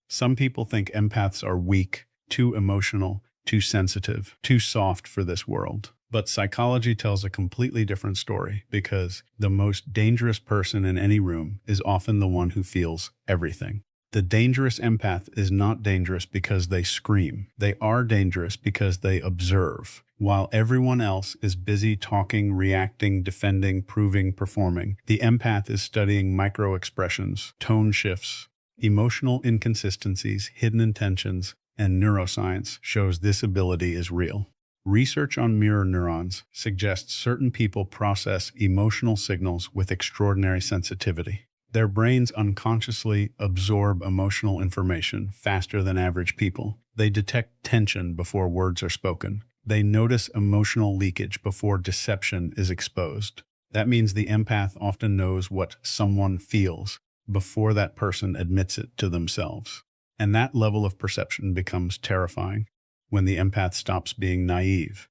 Some people think empaths are weak, too emotional, too sensitive, too soft for this world. But psychology tells a completely different story, because the most dangerous person in any room is often the one who feels everything. The dangerous empath is not dangerous because they scream. They are dangerous because they observe. While everyone else is busy talking, reacting, defending, proving, performing, the empath is studying micro-expressions, tone shifts, emotional inconsistencies, hidden intentions, and neuroscience shows this ability is real. Research on mirror neurons suggests certain people process emotional signals with extraordinary sensitivity. Their brains unconsciously absorb emotional information faster than average people. They detect tension before words are spoken. They notice emotional leakage before deception is exposed. That means the empath often knows what someone feels before that person admits it to themselves. And that level of perception becomes terrifying when the empath stops being naive.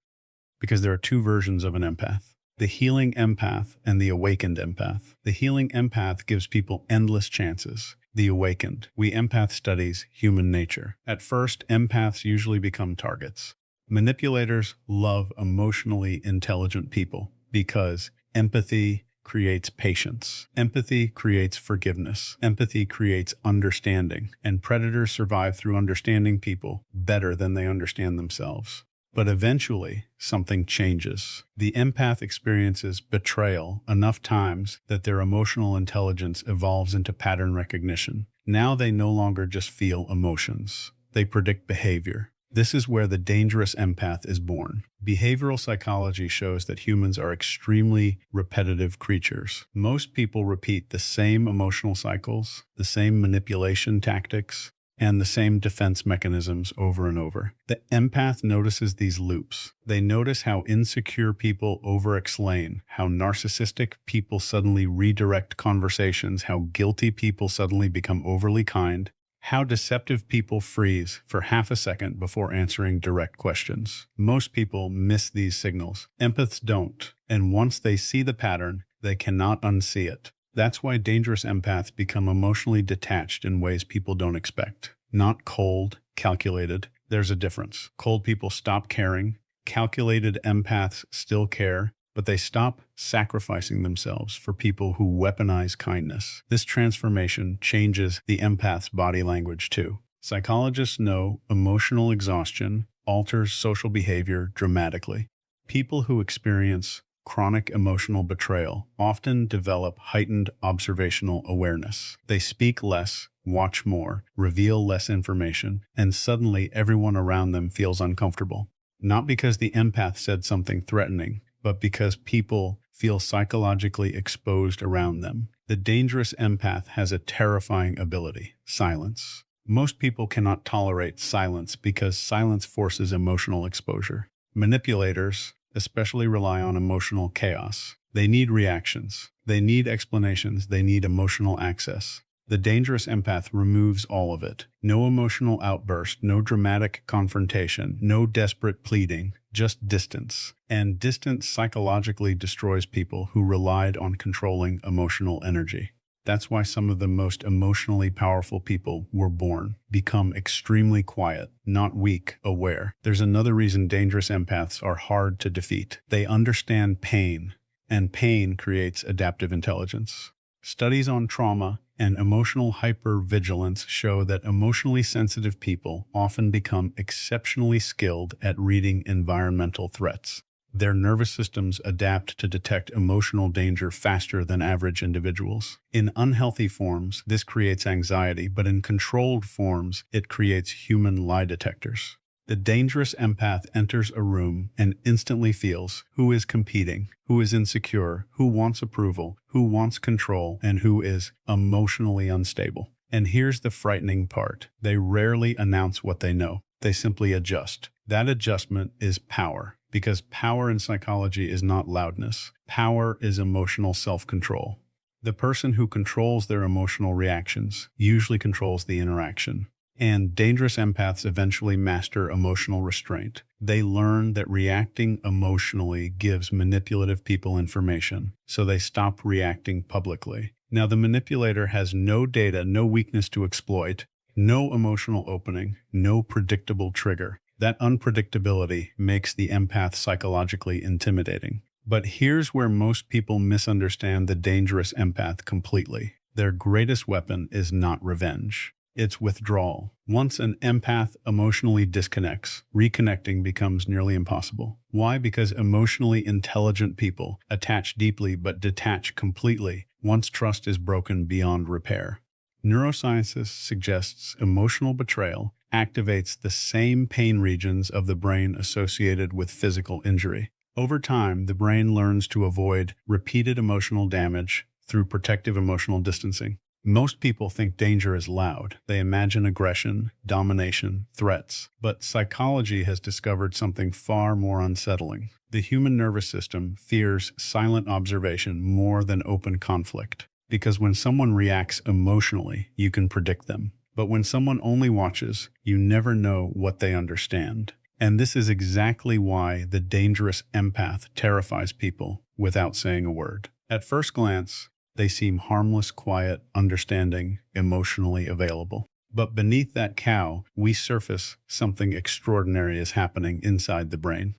Because there are two versions of an empath: the healing empath and the awakened empath. The healing empath gives people endless chances. The awakened, we empath studies human nature. At first, empaths usually become targets. Manipulators love emotionally intelligent people because empathy creates patience. Empathy creates forgiveness. Empathy creates understanding. And predators survive through understanding people better than they understand themselves. But eventually, something changes. The empath experiences betrayal enough times that their emotional intelligence evolves into pattern recognition. Now they no longer just feel emotions. They predict behavior. This is where the dangerous empath is born. Behavioral psychology shows that humans are extremely repetitive creatures. Most people repeat the same emotional cycles, the same manipulation tactics, and the same defense mechanisms over and over. The empath notices these loops. They notice how insecure people over-explain, how narcissistic people suddenly redirect conversations, how guilty people suddenly become overly kind, how deceptive people freeze for half a second before answering direct questions. Most people miss these signals. Empaths don't. And once they see the pattern, they cannot unsee it. That's why dangerous empaths become emotionally detached in ways people don't expect. Not cold, calculated. There's a difference. Cold people stop caring. Calculated empaths still care, but they stop sacrificing themselves for people who weaponize kindness. This transformation changes the empath's body language too. Psychologists know emotional exhaustion alters social behavior dramatically. People who experience chronic emotional betrayal often develop heightened observational awareness. They speak less, watch more, reveal less information, and suddenly everyone around them feels uncomfortable. Not because the empath said something threatening, but because people feel psychologically exposed around them. The dangerous empath has a terrifying ability: silence. Most people cannot tolerate silence because silence forces emotional exposure. Manipulators especially rely on emotional chaos. They need reactions. They need explanations. They need emotional access. The dangerous empath removes all of it. No emotional outburst, no dramatic confrontation, no desperate pleading, just distance. And distance psychologically destroys people who relied on controlling emotional energy. That's why some of the most emotionally powerful people were born, become extremely quiet, not weak, aware. There's another reason dangerous empaths are hard to defeat. They understand pain, and pain creates adaptive intelligence. Studies on trauma and emotional hypervigilance show that emotionally sensitive people often become exceptionally skilled at reading environmental threats. Their nervous systems adapt to detect emotional danger faster than average individuals. In unhealthy forms, this creates anxiety, but in controlled forms, it creates human lie detectors. The dangerous empath enters a room and instantly feels who is competing, who is insecure, who wants approval, who wants control, and who is emotionally unstable. And here's the frightening part: they rarely announce what they know. They simply adjust. That adjustment is power. Because power in psychology is not loudness. Power is emotional self-control. The person who controls their emotional reactions usually controls the interaction. And dangerous empaths eventually master emotional restraint. They learn that reacting emotionally gives manipulative people information, so they stop reacting publicly. Now, the manipulator has no data, no weakness to exploit, No emotional opening, no predictable trigger. That unpredictability makes the empath psychologically intimidating. But here's where most people misunderstand the dangerous empath completely. Their greatest weapon is not revenge. It's withdrawal. Once an empath emotionally disconnects, reconnecting becomes nearly impossible. Why? Because emotionally intelligent people attach deeply but detach completely once trust is broken beyond repair. Neuroscience suggests emotional betrayal activates the same pain regions of the brain associated with physical injury. Over time, the brain learns to avoid repeated emotional damage through protective emotional distancing. Most people think danger is loud. They imagine aggression, domination, threats. But psychology has discovered something far more unsettling. The human nervous system fears silent observation more than open conflict. Because when someone reacts emotionally, you can predict them. But when someone only watches, you never know what they understand. And this is exactly why the dangerous empath terrifies people without saying a word. At first glance, they seem harmless, quiet, understanding, emotionally available. But beneath that cowl, we surface something extraordinary is happening inside the brain.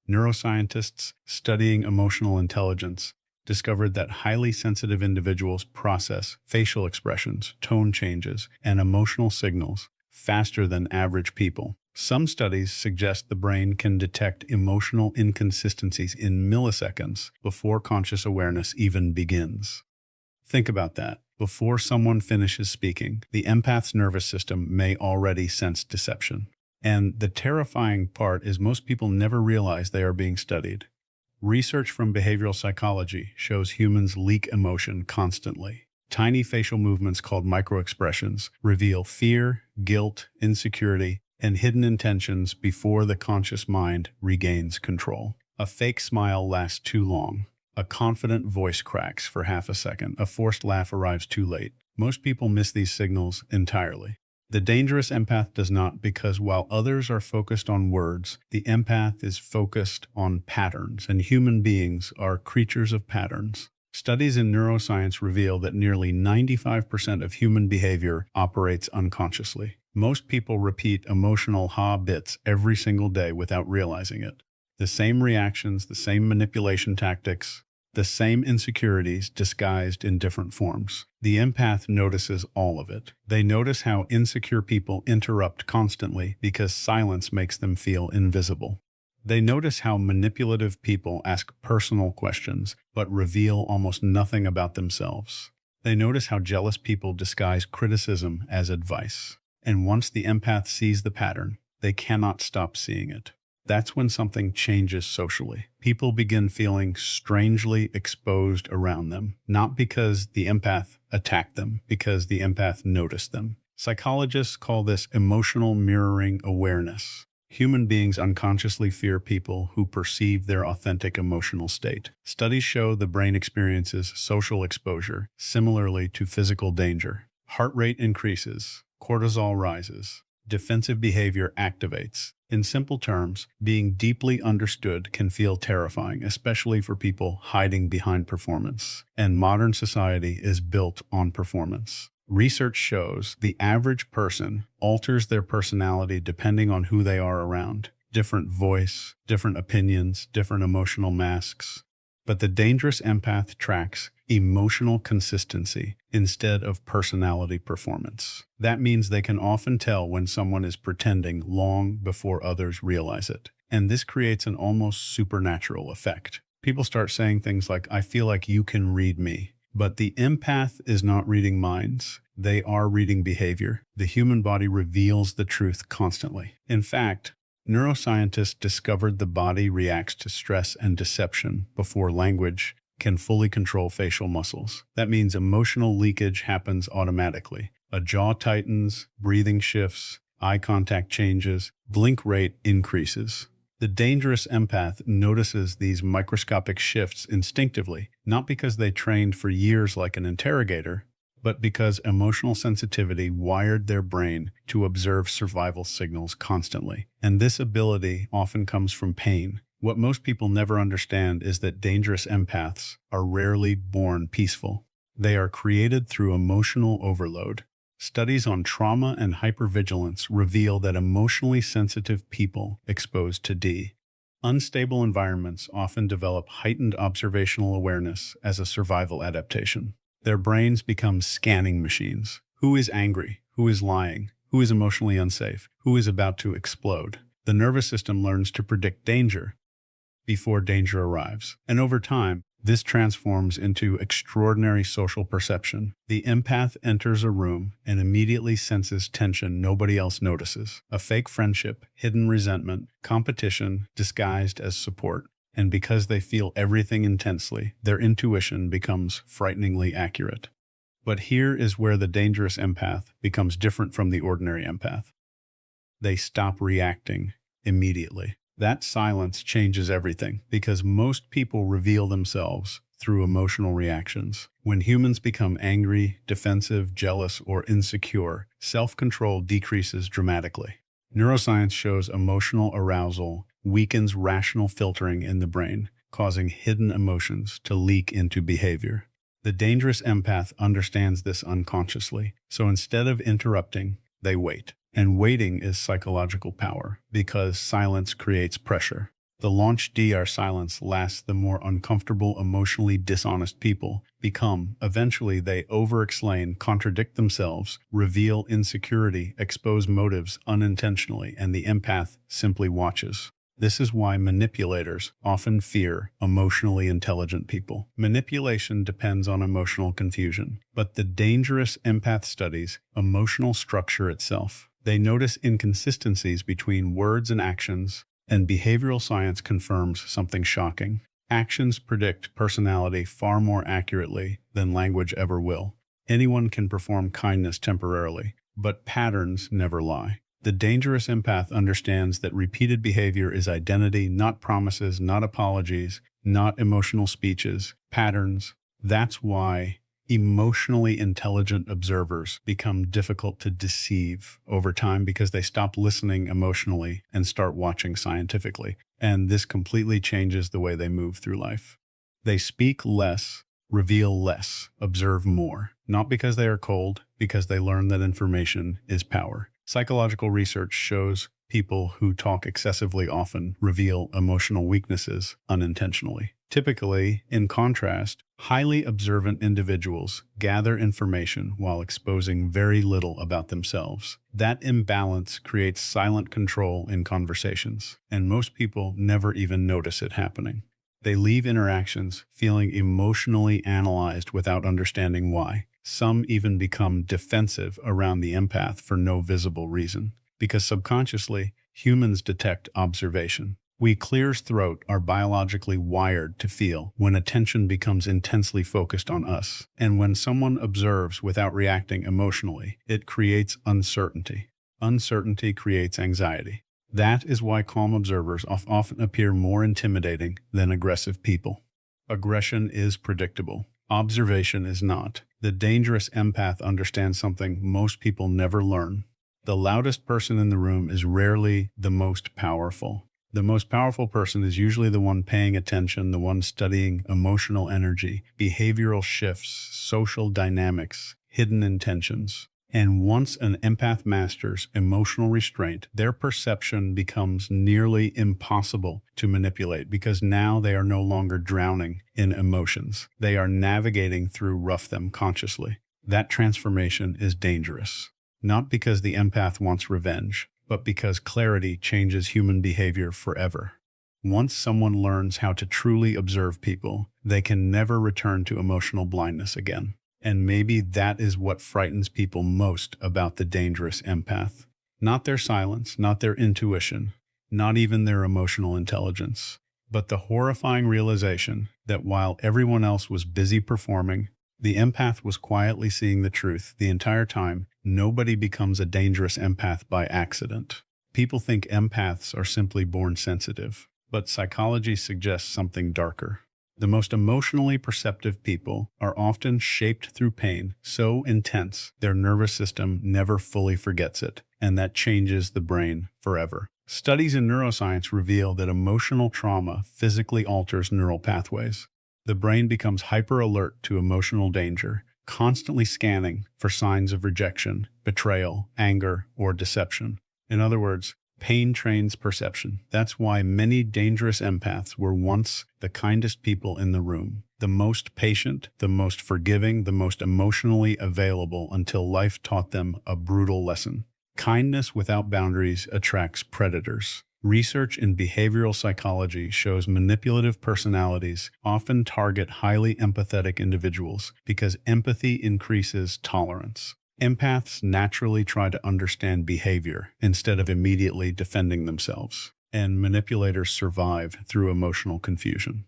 Neuroscientists studying emotional intelligence discovered that highly sensitive individuals process facial expressions, tone changes, and emotional signals faster than average people. Some studies suggest the brain can detect emotional inconsistencies in milliseconds before conscious awareness even begins. Think about that. Before someone finishes speaking, the empath's nervous system may already sense deception. And the terrifying part is most people never realize they are being studied. Research from behavioral psychology shows humans leak emotion constantly. Tiny facial movements called microexpressions reveal fear, guilt, insecurity, and hidden intentions before the conscious mind regains control. A fake smile lasts too long. A confident voice cracks for half a second. A forced laugh arrives too late. Most people miss these signals entirely. The dangerous empath does not, because while others are focused on words, the empath is focused on patterns, and human beings are creatures of patterns. Studies in neuroscience reveal that nearly 95% of human behavior operates unconsciously. Most people repeat emotional ha-bits every single day without realizing it. The same reactions, the same manipulation tactics, the same insecurities disguised in different forms. The empath notices all of it. They notice how insecure people interrupt constantly because silence makes them feel invisible. They notice how manipulative people ask personal questions but reveal almost nothing about themselves. They notice how jealous people disguise criticism as advice. And once the empath sees the pattern, they cannot stop seeing it. That's when something changes socially. People begin feeling strangely exposed around them, not because the empath attacked them, because the empath noticed them. Psychologists call this emotional mirroring awareness. Human beings unconsciously fear people who perceive their authentic emotional state. Studies show the brain experiences social exposure similarly to physical danger. Heart rate increases, cortisol rises, defensive behavior activates. In simple terms, being deeply understood can feel terrifying, especially for people hiding behind performance. And modern society is built on performance. Research shows the average person alters their personality depending on who they are around. Different voice, different opinions, different emotional masks. But the dangerous empath tracks emotional consistency instead of personality performance. That means they can often tell when someone is pretending long before others realize it. And this creates an almost supernatural effect. People start saying things like, "I feel like you can read me." But the empath is not reading minds. They are reading behavior. The human body reveals the truth constantly. In fact, neuroscientists discovered the body reacts to stress and deception before language can fully control facial muscles. That means emotional leakage happens automatically. A jaw tightens, breathing shifts, eye contact changes, blink rate increases. The dangerous empath notices these microscopic shifts instinctively, not because they trained for years like an interrogator, but because emotional sensitivity wired their brain to observe survival signals constantly. And this ability often comes from pain. What most people never understand is that dangerous empaths are rarely born peaceful. They are created through emotional overload. Studies on trauma and hypervigilance reveal that emotionally sensitive people exposed to unstable environments often develop heightened observational awareness as a survival adaptation. Their brains become scanning machines. Who is angry? Who is lying? Who is emotionally unsafe? Who is about to explode? The nervous system learns to predict danger before danger arrives. And over time, this transforms into extraordinary social perception. The empath enters a room and immediately senses tension nobody else notices. A fake friendship, hidden resentment, competition disguised as support. And because they feel everything intensely, their intuition becomes frighteningly accurate. But here is where the dangerous empath becomes different from the ordinary empath. They stop reacting immediately. That silence changes everything because most people reveal themselves through emotional reactions. When humans become angry, defensive, jealous, or insecure, self-control decreases dramatically. Neuroscience shows emotional arousal weakens rational filtering in the brain, causing hidden emotions to leak into behavior. The dangerous empath understands this unconsciously, so instead of interrupting, they wait. And waiting is psychological power, because silence creates pressure. The launch DR silence lasts the more uncomfortable, emotionally dishonest people become. Eventually, they over-explain, contradict themselves, reveal insecurity, expose motives unintentionally, and the empath simply watches. This is why manipulators often fear emotionally intelligent people. Manipulation depends on emotional confusion, but the dangerous empath studies emotional structure itself. They notice inconsistencies between words and actions, and behavioral science confirms something shocking. Actions predict personality far more accurately than language ever will. Anyone can perform kindness temporarily, but patterns never lie. The dangerous empath understands that repeated behavior is identity, not promises, not apologies, not emotional speeches, patterns. That's why emotionally intelligent observers become difficult to deceive over time because they stop listening emotionally and start watching scientifically. And this completely changes the way they move through life. They speak less, reveal less, observe more, not because they are cold, because they learn that information is power. Psychological research shows people who talk excessively often reveal emotional weaknesses unintentionally. Typically, in contrast, highly observant individuals gather information while exposing very little about themselves. That imbalance creates silent control in conversations, and most people never even notice it happening. They leave interactions feeling emotionally analyzed without understanding why. Some even become defensive around the empath for no visible reason, because subconsciously, humans detect observation. We clear's throat are biologically wired to feel when attention becomes intensely focused on us. And when someone observes without reacting emotionally, it creates uncertainty. Uncertainty creates anxiety. That is why calm observers often appear more intimidating than aggressive people. Aggression is predictable. Observation is not. The dangerous empath understands something most people never learn. The loudest person in the room is rarely the most powerful. The most powerful person is usually the one paying attention, the one studying emotional energy, behavioral shifts, social dynamics, hidden intentions. And once an empath masters emotional restraint, their perception becomes nearly impossible to manipulate because now they are no longer drowning in emotions. They are navigating through them consciously. That transformation is dangerous, not because the empath wants revenge, but because clarity changes human behavior forever. Once someone learns how to truly observe people, they can never return to emotional blindness again. And maybe that is what frightens people most about the dangerous empath. Not their silence, not their intuition, not even their emotional intelligence, but the horrifying realization that while everyone else was busy performing, the empath was quietly seeing the truth the entire time. Nobody becomes a dangerous empath by accident. People think empaths are simply born sensitive, but psychology suggests something darker. The most emotionally perceptive people are often shaped through pain so intense their nervous system never fully forgets it, and that changes the brain forever. Studies in neuroscience reveal that emotional trauma physically alters neural pathways. The brain becomes hyper-alert to emotional danger, constantly scanning for signs of rejection, betrayal, anger, or deception. In other words, pain trains perception. That's why many dangerous empaths were once the kindest people in the room, the most patient, the most forgiving, the most emotionally available until life taught them a brutal lesson. Kindness without boundaries attracts predators. Research in behavioral psychology shows manipulative personalities often target highly empathetic individuals because empathy increases tolerance. Empaths naturally try to understand behavior instead of immediately defending themselves, and manipulators survive through emotional confusion.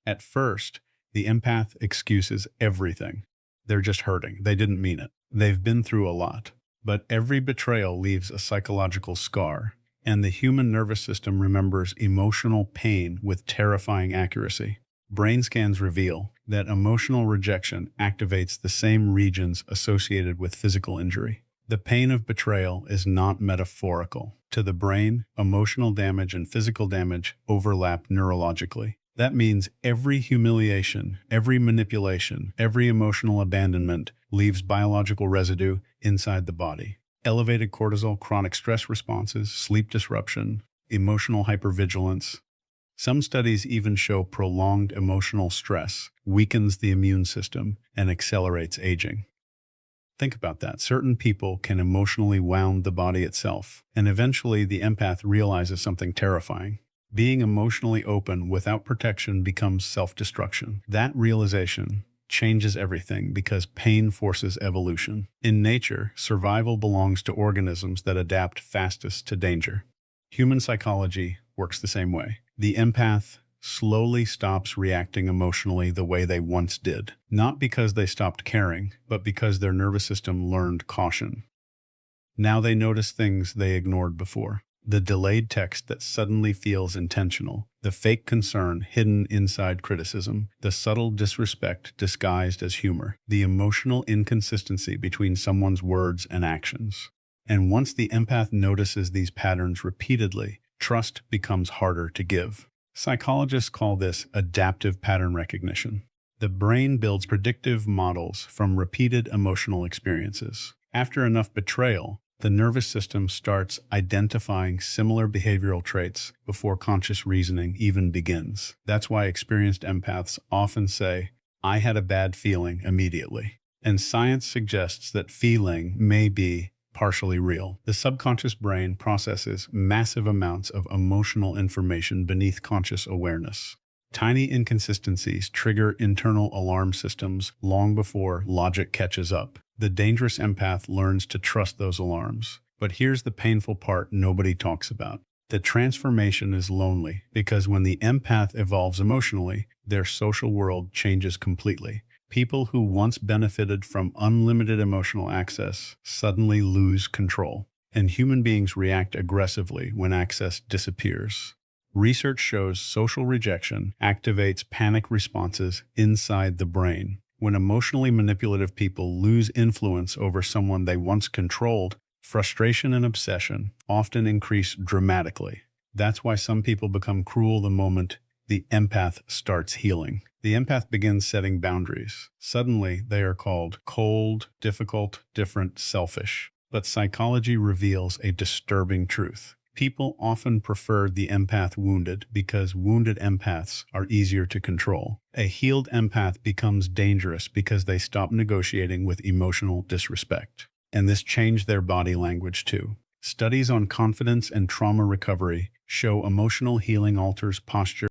At first, the empath excuses everything. They're just hurting. They didn't mean it. They've been through a lot. But every betrayal leaves a psychological scar, and the human nervous system remembers emotional pain with terrifying accuracy. Brain scans reveal that emotional rejection activates the same regions associated with physical injury. The pain of betrayal is not metaphorical. To the brain, emotional damage and physical damage overlap neurologically. That means every humiliation, every manipulation, every emotional abandonment leaves biological residue inside the body. Elevated cortisol, chronic stress responses, sleep disruption, emotional hypervigilance. Some studies even show prolonged emotional stress weakens the immune system and accelerates aging. Think about that. Certain people can emotionally wound the body itself, and eventually the empath realizes something terrifying. Being emotionally open without protection becomes self-destruction. That realization changes everything because pain forces evolution. In nature, survival belongs to organisms that adapt fastest to danger. Human psychology works the same way. The empath slowly stops reacting emotionally the way they once did, not because they stopped caring, but because their nervous system learned caution. Now they notice things they ignored before. The delayed text that suddenly feels intentional, the fake concern hidden inside criticism, the subtle disrespect disguised as humor, the emotional inconsistency between someone's words and actions. And once the empath notices these patterns repeatedly, trust becomes harder to give. Psychologists call this adaptive pattern recognition. The brain builds predictive models from repeated emotional experiences. After enough betrayal, the nervous system starts identifying similar behavioral traits before conscious reasoning even begins. That's why experienced empaths often say, "I had a bad feeling immediately." And science suggests that feeling may be partially real. The subconscious brain processes massive amounts of emotional information beneath conscious awareness. Tiny inconsistencies trigger internal alarm systems long before logic catches up. The dangerous empath learns to trust those alarms. But here's the painful part nobody talks about. The transformation is lonely because when the empath evolves emotionally, their social world changes completely. People who once benefited from unlimited emotional access suddenly lose control, and human beings react aggressively when access disappears. Research shows social rejection activates panic responses inside the brain. When emotionally manipulative people lose influence over someone they once controlled, frustration and obsession often increase dramatically. That's why some people become cruel the moment the empath starts healing. The empath begins setting boundaries. Suddenly, they are called cold, difficult, different, selfish. But psychology reveals a disturbing truth. People often prefer the empath wounded because wounded empaths are easier to control. A healed empath becomes dangerous because they stop negotiating with emotional disrespect. And this changed their body language too. Studies on confidence and trauma recovery show emotional healing alters posture